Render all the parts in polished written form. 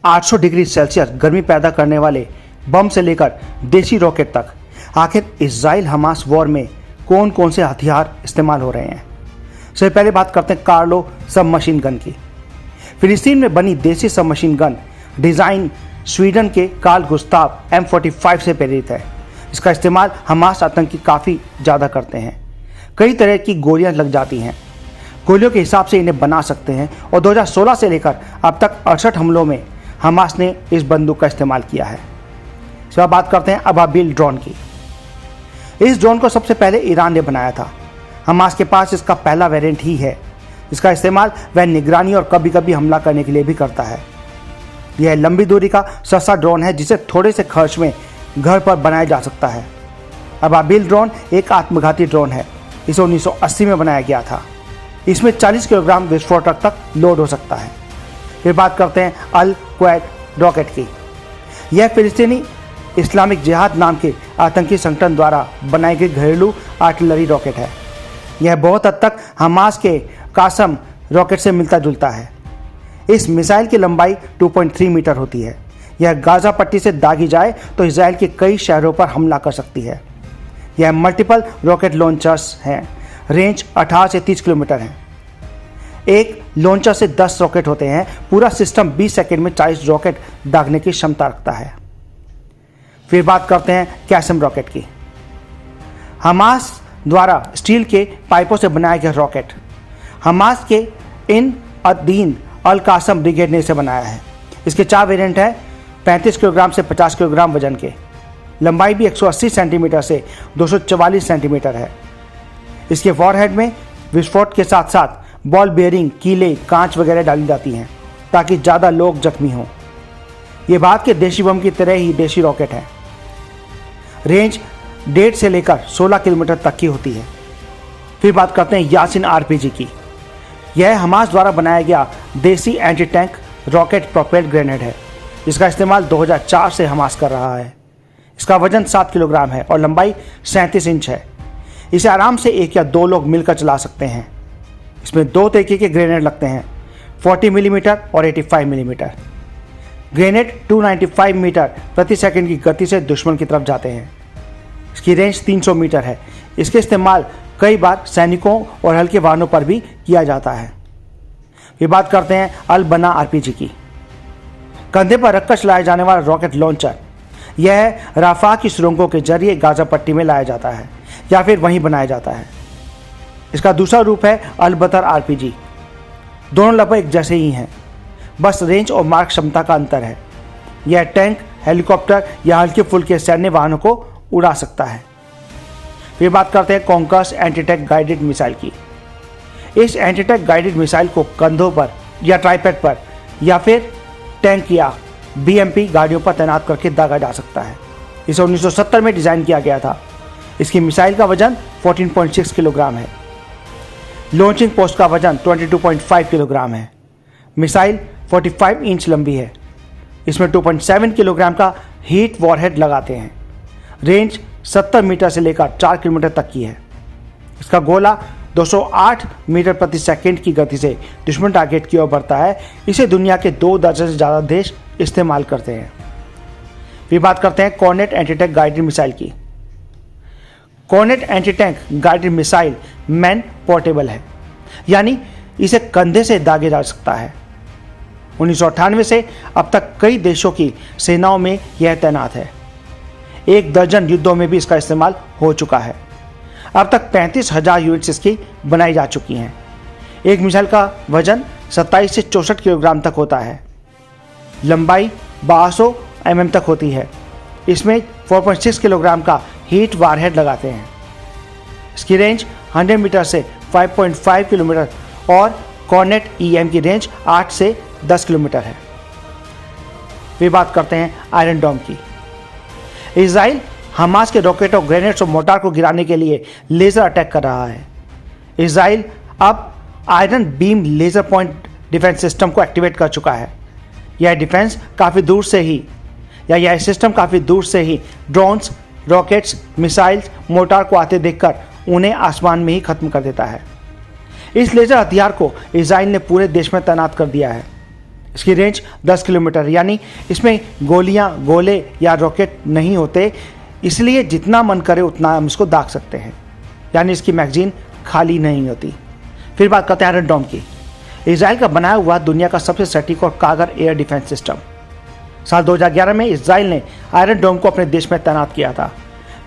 800 degree Celsius गर्मी पैदा करने वाले बम से लेकर देशी रॉकेट तक, आखिर इजराइल हमास वॉर में कौन कौन से हथियार इस्तेमाल हो रहे हैं। सबसे पहले बात करते हैं कार्लो सबमशीन गन की। फिलिस्तीन में बनी देसी सबमशीन गन डिज़ाइन स्वीडन के कार्ल गुस्ताव M45 से प्रेरित है। इसका इस्तेमाल हमास आतंकी काफ़ी ज़्यादा करते हैं। कई तरह की गोलियां लग जाती हैं, गोलियों के हिसाब से इन्हें बना सकते हैं और 2016 से लेकर अब तक 68 हमलों में हमास ने इस बंदूक का इस्तेमाल किया है। इसके बाद बात करते हैं अबाबिल ड्रोन की। इस ड्रोन को सबसे पहले ईरान ने बनाया था। हमास के पास इसका पहला वेरिएंट ही है। इसका इस्तेमाल वह निगरानी और कभी कभी हमला करने के लिए भी करता है। यह लंबी दूरी का सस्ता ड्रोन है जिसे थोड़े से खर्च में घर पर बनाया जा सकता है। अबाबिल ड्रोन एक आत्मघाती ड्रोन है। इसे 1980 में बनाया गया था। इसमें 40 किलोग्राम विस्फोटक तक लोड हो सकता है। फिर बात करते हैं अल क्वैड रॉकेट की। यह फिलिस्तीनी इस्लामिक जिहाद नाम के आतंकी संगठन द्वारा बनाई गई घरेलू आर्टिलरी रॉकेट है। यह बहुत हद तक हमास के कासम रॉकेट से मिलता जुलता है। इस मिसाइल की लंबाई 2.3 मीटर होती है। यह गाजा पट्टी से दागी जाए तो इजराइल के कई शहरों पर हमला कर सकती है। यह मल्टीपल रॉकेट लॉन्चर्स हैं। रेंज 18 से 30 किलोमीटर है। एक लॉन्चर से 10 रॉकेट होते हैं। पूरा सिस्टम 20 सेकंड में 40 रॉकेट दागने की क्षमता रखता है। फिर बात करते हैं कैसम रॉकेट की। हमास द्वारा स्टील के पाइपों से बनाया गया रॉकेट। हमास के इन अदीन अल कासम ब्रिगेड ने इसे बनाया है। इसके 4 वेरिएंट हैं, 35 किलोग्राम से 50 किलोग्राम वजन के। लंबाई भी 180 सेंटीमीटर से 244 सेंटीमीटर है। इसके वॉरहेड में विस्फोट के साथ साथ बॉल बेयरिंग, कीले, कांच वगैरह डाली जाती हैं ताकि ज़्यादा लोग जख्मी हों। ये बात के देशी बम की तरह ही देशी रॉकेट है। रेंज 1.5 से लेकर 16 किलोमीटर तक की होती है। फिर बात करते हैं यासिन RPG की। यह हमास द्वारा बनाया गया देसी anti tank rocket propelled grenade है। इसका इस्तेमाल 2004 से हमास कर रहा है। इसका वजन 7 किलोग्राम है और लंबाई 37 इंच है। इसे आराम से 1 या 2 लोग मिलकर चला सकते हैं। इसमें 2 तरीके के ग्रेनेड लगते हैं, 40 मिलीमीटर और 85 मिलीमीटर। ग्रेनेड 295 मीटर प्रति सेकंड की गति से दुश्मन की तरफ जाते हैं। इसकी रेंज 300 मीटर है। इसके इस्तेमाल कई बार सैनिकों और हल्के वाहनों पर भी किया जाता है। फिर बात करते हैं अल बना RPG की। कंधे पर रखकर चलाया जाने वाला रॉकेट लॉन्चर। यह राफा की सुरंगों के जरिए गाजा पट्टी में लाया जाता है या फिर वहीं बनाया जाता है। इसका दूसरा रूप है अल बतर RPG। दोनों लगभग एक जैसे ही हैं, बस रेंज और मार्ग क्षमता का अंतर है। यह टैंक, हेलीकॉप्टर या हल्के फुल्के सैन्य वाहनों को उड़ा सकता है। फिर बात करते हैं कॉन्कस एंटीटैक गाइडेड मिसाइल की। इस एंटीटैक गाइडेड मिसाइल को कंधों पर या ट्राइपैड पर या फिर टैंक या BMP गाड़ियों पर तैनात करके दागा जा सकता है। इसे 1970 में डिज़ाइन किया गया था। इसकी मिसाइल का वजन 14.6 किलोग्राम है। लॉन्चिंग पोस्ट का वजन 22.5 किलोग्राम है। मिसाइल 45 इंच लंबी है। इसमें 2.7 किलोग्राम का हीट वॉरहेड लगाते हैं। रेंज 70 मीटर से लेकर 4 किलोमीटर तक की है। इसका गोला 208 मीटर प्रति सेकंड की गति से दुश्मन टारगेट की ओर बढ़ता है। इसे दुनिया के 2 दर्जन से ज़्यादा देश इस्तेमाल करते हैं। फिर बात करते हैं कॉर्नेट एंटीटैंक गाइडेड मिसाइल की। Kornet antitank guided missile man portable है, यानी इसे कंधे से दागे जा सकता है। 1998 से अब तक कई देशों की सेनाओं में यह तैनात है। 1 दर्जन युद्धों में भी इसका इस्तेमाल हो चुका है। अब तक 35,000 यूनिट्स इसकी बनाई जा चुकी हैं। एक मिसाइल का वजन 27 से 64 किलोग्राम तक होता है। लंबाई 1200 mm तक होती है। इसमें 4.6 किलोग्राम का हीट वारहेड लगाते हैं। इसकी रेंज 100 मीटर से 5.5 किलोमीटर और कॉर्नेट EM की रेंज 8 से 10 किलोमीटर है। फिर बात करते हैं आयरन डोम की। इजराइल हमास के रॉकेट और ग्रेनेड्स और मोर्टार को गिराने के लिए लेज़र अटैक कर रहा है। इजराइल अब iron beam laser point defence system को एक्टिवेट कर चुका है। यह सिस्टम काफ़ी दूर से ही ड्रोन्स, रॉकेट्स, मिसाइल्स, मोर्टार को आते देखकर उन्हें आसमान में ही खत्म कर देता है। इस लेज़र हथियार को इजराइल ने पूरे देश में तैनात कर दिया है। इसकी रेंज 10 किलोमीटर, यानी इसमें गोलियां, गोले या रॉकेट नहीं होते, इसलिए जितना मन करे उतना हम इसको दाग सकते हैं, यानी इसकी मैगजीन खाली नहीं होती। फिर बात करते हैं आयरन डोम की। इजराइल का बनाया हुआ दुनिया का सबसे सटीक और कारगर एयर डिफेंस सिस्टम। साल 2011 में इजराइल ने आयरन डोम को अपने देश में तैनात किया था।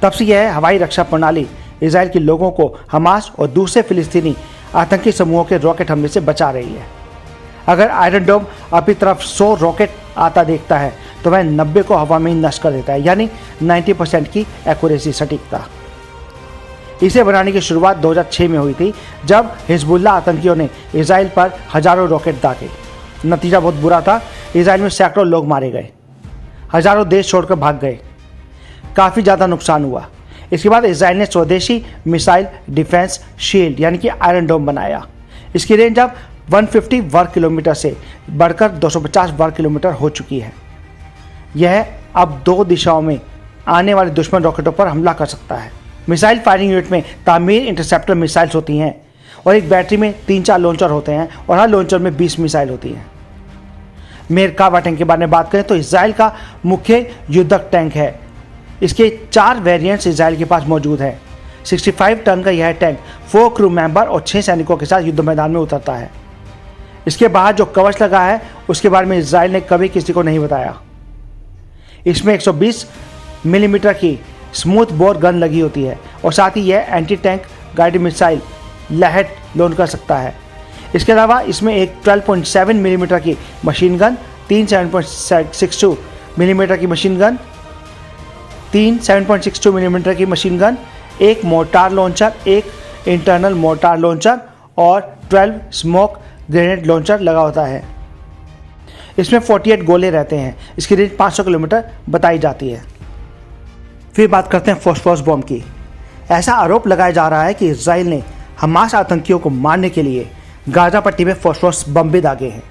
तब से यह हवाई रक्षा प्रणाली इजराइल के लोगों को हमास और दूसरे फिलिस्तीनी आतंकी समूहों के रॉकेट हमले से बचा रही है। अगर आयरन डोम अपनी तरफ 100 रॉकेट आता देखता है तो वह 90 को हवा में ही नष्ट कर देता है, यानी 90% की एक्यूरेसी, सटीकता। इसे बनाने की शुरुआत 2006 में हुई थी, जब हिजबुल्लाह आतंकियों ने इजराइल पर हजारों रॉकेट दागे। नतीजा बहुत बुरा था। इजराइल में सैकड़ों लोग मारे गए, हजारों देश छोड़कर भाग गए, काफ़ी ज़्यादा नुकसान हुआ। इसके बाद इजराइल ने स्वदेशी मिसाइल डिफेंस शील्ड यानी कि आयरन डोम बनाया। इसकी रेंज अब 150 वर्ग किलोमीटर से बढ़कर 250 वर्ग किलोमीटर हो चुकी है। यह अब 2 दिशाओं में आने वाले दुश्मन रॉकेटों पर हमला कर सकता है। मिसाइल फायरिंग यूनिट में तामीर इंटरसेप्टर मिसाइल्स होती हैं और एक बैटरी में 3-4 लॉन्चर होते हैं और हर लॉन्चर में 20 मिसाइल होती हैं। मेरकावा टैंक के बारे में बात करें तो इजराइल का मुख्य युद्धक टैंक है। इसके 4 वेरिएंट्स इजराइल के पास मौजूद हैं। 65 टन का यह टैंक 4 क्रू मेंबर और 6 सैनिकों के साथ युद्ध मैदान में उतरता है। इसके बाहर जो कवच लगा है उसके बारे में इजराइल ने कभी किसी को नहीं बताया। इसमें 120 मिलीमीटर की स्मूथ बोर गन लगी होती है और साथ ही यह anti tank guided missile LAHAT launch कर सकता है। इसके अलावा इसमें एक 12.7 मिलीमीटर की मशीन गन, 3 7.62 मिलीमीटर की मशीन गन, 3 7.62 मिलीमीटर की मशीन गन, एक मोर्टार लॉन्चर, एक इंटरनल मोर्टार लॉन्चर और 12 स्मोक ग्रेनेड लॉन्चर लगा होता है। इसमें 48 गोले रहते हैं। इसकी रेंज 500 किलोमीटर बताई जाती है। फिर बात करते हैं फॉस्फोरस बॉम्ब की। ऐसा आरोप लगाया जा रहा है कि इजराइल ने हमास आतंकियों को मारने के लिए गाजा पट्टी में फॉस्फोरस बम भी दागे हैं।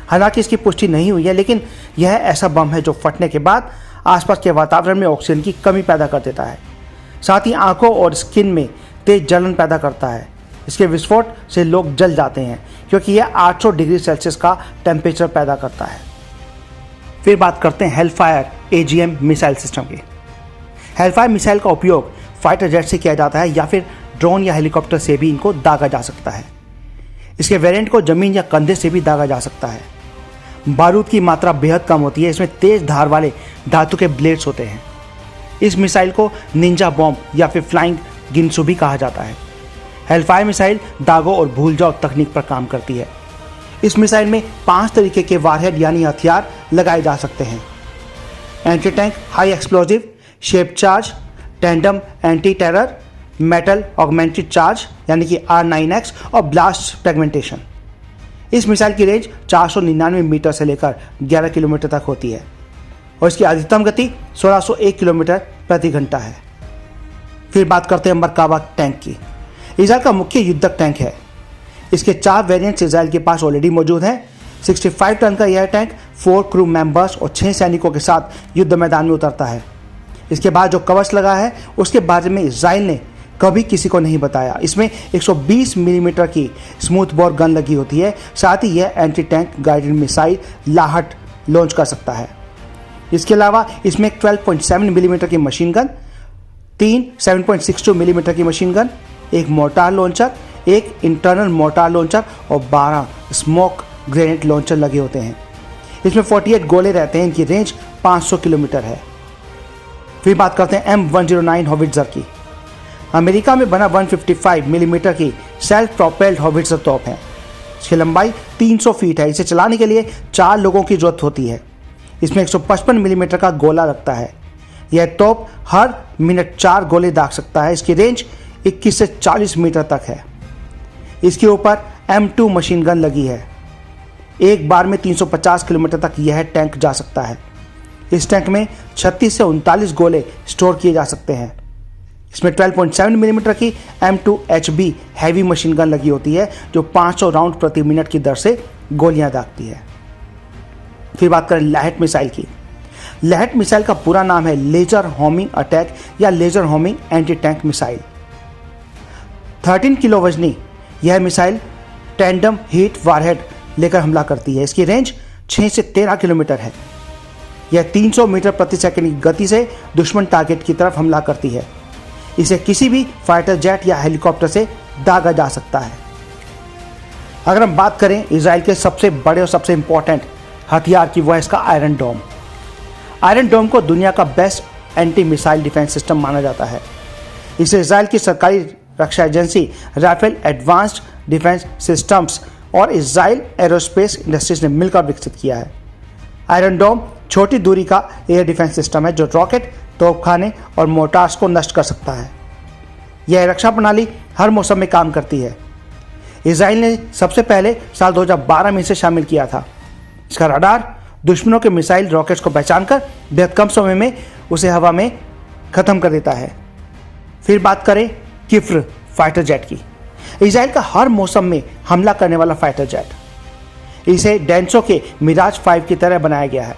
हालांकि इसकी पुष्टि नहीं हुई है, लेकिन यह ऐसा बम है जो फटने के बाद आसपास के वातावरण में ऑक्सीजन की कमी पैदा कर देता है। साथ ही आंखों और स्किन में तेज जलन पैदा करता है। इसके विस्फोट से लोग जल जाते हैं क्योंकि यह 800 डिग्री सेल्सियस का टेम्परेचर पैदा करता है। फिर बात करते हैं हेलफायर AGM मिसाइल सिस्टम की। हेलफायर मिसाइल का उपयोग फाइटर जेट से किया जाता है या फिर ड्रोन या हेलीकॉप्टर से भी इनको दागा जा सकता है। इसके वेरिएंट को जमीन या कंधे से भी दागा जा सकता है। बारूद की मात्रा बेहद कम होती है। इसमें तेज धार वाले धातु के ब्लेड्स होते हैं। इस मिसाइल को निंजा बॉम्ब या फिर फ्लाइंग गिनसू भी कहा जाता है। हेलफायर मिसाइल दागों और भूल जाओ तकनीक पर काम करती है। इस मिसाइल में 5 तरीके के वारहेड यानी हथियार लगाए जा सकते हैं। Anti tank high explosive, shape charge, tandem anti terror, metal augmented charge यानी कि R9X और ब्लास्ट फ्रेगमेंटेशन। इस मिसाइल की रेंज 499 मीटर से लेकर 11 किलोमीटर तक होती है और इसकी अधिकतम गति 1601 किलोमीटर प्रति घंटा है। फिर बात करते हैं मरकावा टैंक की। इजराइल का मुख्य युद्धक टैंक है। इसके 4 वेरिएंट्स इजराइल के पास ऑलरेडी मौजूद हैं। 65 टन का यह टैंक 4 क्रू मेंबर्स और 6 सैनिकों के साथ युद्ध मैदान में उतरता है। इसके बाद जो कवच लगा है उसके बारे में इजराइल ने कभी किसी को नहीं बताया। इसमें 120 मिलीमीटर की स्मूथ बोर गन लगी होती है। साथ ही यह anti tank guided missile LAHAT launch कर सकता है। इसके अलावा इसमें 12.7 मिलीमीटर की मशीन गन, 3 7.62 मिलीमीटर की मशीन गन, एक मोर्टार लॉन्चर, एक इंटरनल मोर्टार लॉन्चर और 12 स्मोक ग्रेनेड लॉन्चर लगे होते हैं। इसमें 48 गोले रहते हैं। इनकी रेंज 500 किलोमीटर है। फिर बात करते हैं M109 हॉविट्जर की। अमेरिका में बना 155 मिलीमीटर की सेल्फ प्रोपेल्ड हॉविट्जर तोप है। इसकी लंबाई 300 फीट है। इसे चलाने के लिए 4 लोगों की जरूरत होती है। इसमें 155 मिलीमीटर का गोला लगता है। यह तोप हर मिनट 4 गोले दाग सकता है। इसकी रेंज 21 से 40 मीटर तक है। इसके ऊपर M2 मशीन गन लगी है। एक बार में 350 किलोमीटर तक यह टैंक जा सकता है। इस टैंक में 36 से 39 गोले स्टोर किए जा सकते हैं। इसमें 12.7 मिलीमीटर की M2HB हैवी मशीन गन लगी होती है जो 500 राउंड प्रति मिनट की दर से गोलियां दागती है। फिर बात करें लहट मिसाइल की। लहट मिसाइल का पूरा नाम है laser homing attack or laser homing anti tank missile. 13 kilo वजनी यह मिसाइल टैंडम हीट वारहेड लेकर हमला करती है। इसकी रेंज 6 से 13 किलोमीटर है। यह 300 मीटर प्रति सेकंड की गति से दुश्मन टारगेट की तरफ हमला करती है। इसे किसी भी फाइटर जेट या हेलीकॉप्टर से दागा जा सकता है। अगर हम बात करें इजराइल के सबसे बड़े और सबसे इंपॉर्टेंट हथियार की, वो है इसका आयरन डोम। आयरन डोम को दुनिया का best anti missile defence system माना जाता है। इसे इजराइल की सरकारी रक्षा agency Rafael advanced defence systems और इजराइल एरोस्पेस इंडस्ट्रीज ने मिलकर विकसित किया है। आयरन डोम छोटी दूरी का एयर डिफेंस सिस्टम है जो रॉकेट, तोपखाने और मोर्टार्स को नष्ट कर सकता है। यह रक्षा प्रणाली हर मौसम में काम करती है। इजराइल ने सबसे पहले साल 2012 में इसे शामिल किया था। इसका रडार दुश्मनों के मिसाइल रॉकेट्स को पहचानकर बेहद कम समय में उसे हवा में खत्म कर देता है। फिर बात करें किफ्र फाइटर जेट की। इजराइल का हर मौसम में हमला करने वाला फाइटर जेट। इसे डेंसो के मिराज 5 की तरह बनाया गया है।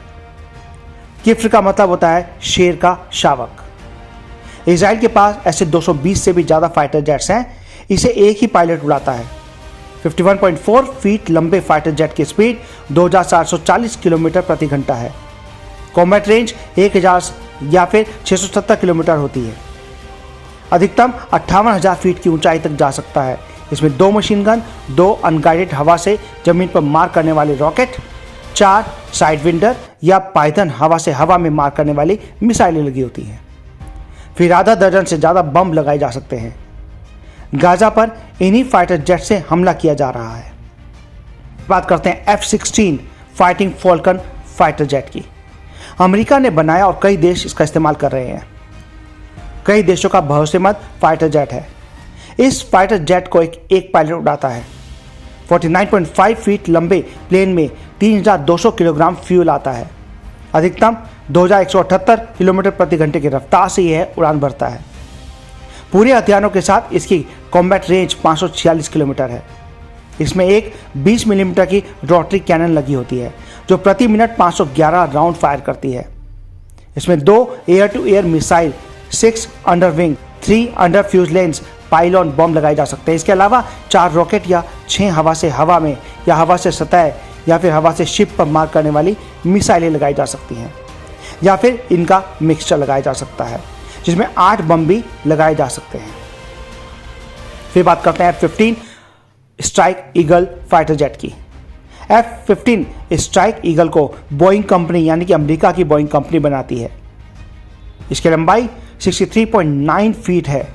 किफ्र का मतलब होता है शेर का शावक। इजराइल के पास ऐसे 220 से भी ज़्यादा फाइटर जेट्स हैं। इसे एक ही पायलट उड़ाता है। 51.4 फीट लंबे फाइटर जेट की स्पीड 2440 किलोमीटर प्रति घंटा है। कॉम्बैट रेंज 1000 या फिर 670 किलोमीटर होती है। अधिकतम 58,000 फीट की ऊंचाई तक जा सकता है। इसमें 2 मशीन गन, 2 अनगाइडेड हवा से जमीन पर मार करने वाले रॉकेट, 4 साइड विंडर या पाइथन हवा से हवा में मार करने वाली मिसाइलें लगी होती हैं। फिर आधा दर्जन से ज़्यादा बम लगाए जा सकते हैं। गाजा पर इन्हीं फाइटर जेट से हमला किया जा रहा है। बात करते हैं F-16 fighting Falcon fighter jet की। अमेरिका ने बनाया और कई देश इसका इस्तेमाल कर रहे हैं। कई देशों का भरोसेमंद फाइटर जेट है। इस फाइटर जेट को एक पायलट उड़ाता है। 49.5 फीट लंबे प्लेन में 3200 किलोग्राम फ्यूल आता है। अधिकतम 2178 किलोमीटर प्रति घंटे की रफ्तार से यह उड़ान भरता है। पूरे हथियारों के साथ इसकी कॉम्बैट रेंज 546 किलोमीटर है। इसमें एक 20 मिलीमीटर की रोटरी कैनन लगी होती है जो प्रति मिनट 511 राउंड फायर करती है। इसमें 2 air to air missile, 6 under wing, 3 under fuselage pylon bomb लगाए जा सकते हैं। इसके अलावा 4 रॉकेट या 6 हवा से हवा में या हवा से सतह या फिर हवा से शिप पर मार करने वाली मिसाइलें लगाई जा सकती हैं, या फिर इनका मिक्सचर लगाया जा सकता है जिसमें 8 बम भी लगाए जा सकते हैं। फिर बात करते हैं F-15 strike eagle fighter jet की। F-15 स्ट्राइक ईगल को बोइंग कंपनी यानी कि अमेरिका की बोइंग कंपनी बनाती है। इसकी लंबाई 63.9 फीट है,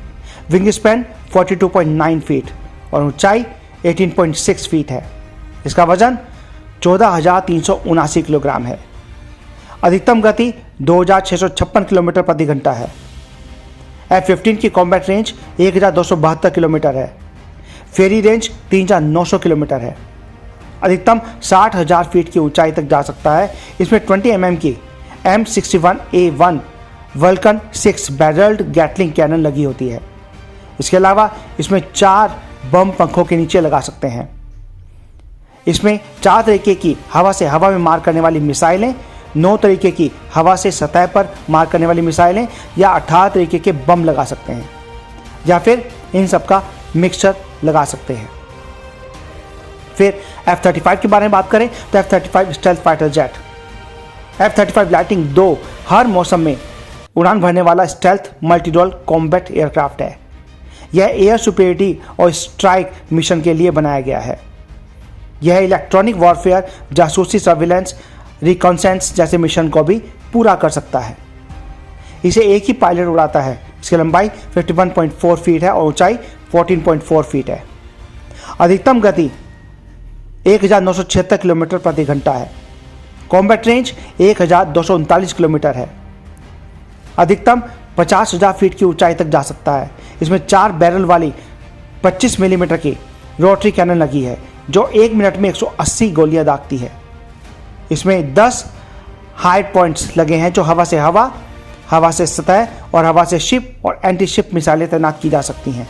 विंग स्पैन 42.9 फीट और ऊंचाई 18.6 फीट है। इसका वजन 14,379 किलोग्राम है। अधिकतम गति 2,656 किलोमीटर प्रति घंटा है। F-15 की कॉम्बैट रेंज 1,272 किलोमीटर है। फेरी रेंज 3,900 किलोमीटर है। अधिकतम 60,000 फीट की ऊंचाई तक जा सकता है। इसमें 20 mm की M61A1 vulcan 6 barrelled Gatling cannon लगी होती है। इसके अलावा इसमें 4 बम पंखों के नीचे लगा सकते हैं। इसमें 4 तरीके की हवा से हवा में मार करने वाली मिसाइलें, 9 तरीके की हवा से सतह पर मार करने वाली मिसाइलें या 18 तरीके के बम लगा सकते हैं, या फिर इन सब का मिक्सचर लगा सकते हैं। फिर F-35 के बारे में बात करें तो F-35 stealth fighter jet. F-35 lightning 2 हर मौसम में उड़ान भरने वाला स्टेल्थ मल्टीरोल कॉम्बैट एयरक्राफ्ट है। यह एयर सुपीरियरिटी और स्ट्राइक मिशन के लिए बनाया गया है। यह इलेक्ट्रॉनिक वॉरफेयर, जासूसी, सर्विलेंस, रिकॉन्सेंस जैसे मिशन को भी पूरा कर सकता है। इसे एक ही पायलट उड़ाता है। इसकी लंबाई 51.4 फीट है और ऊंचाई 14.4 फीट है। अधिकतम गति 1,976 किलोमीटर प्रति घंटा है। कॉम्बैट रेंज 1,239 किलोमीटर है। अधिकतम 50,000 फीट की ऊंचाई तक जा सकता है। इसमें 4 बैरल वाली 25 मिलीमीटर की रोटरी कैनन लगी है जो 1 मिनट में 180 गोलियां दागती है। इसमें 10 हार्ड पॉइंट्स लगे हैं जो हवा से हवा, हवा से सतह और हवा से शिप और एंटी शिप मिसाइलें तैनात की जा सकती हैं।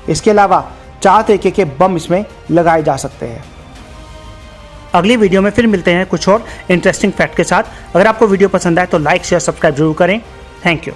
इसके अलावा 4 तरीके के बम इसमें लगाए जा सकते हैं। अगली वीडियो में फिर मिलते हैं कुछ और इंटरेस्टिंग फैक्ट के साथ। अगर आपको वीडियो पसंद आए तो लाइक, शेयर, सब्सक्राइब जरूर करें। Thank you.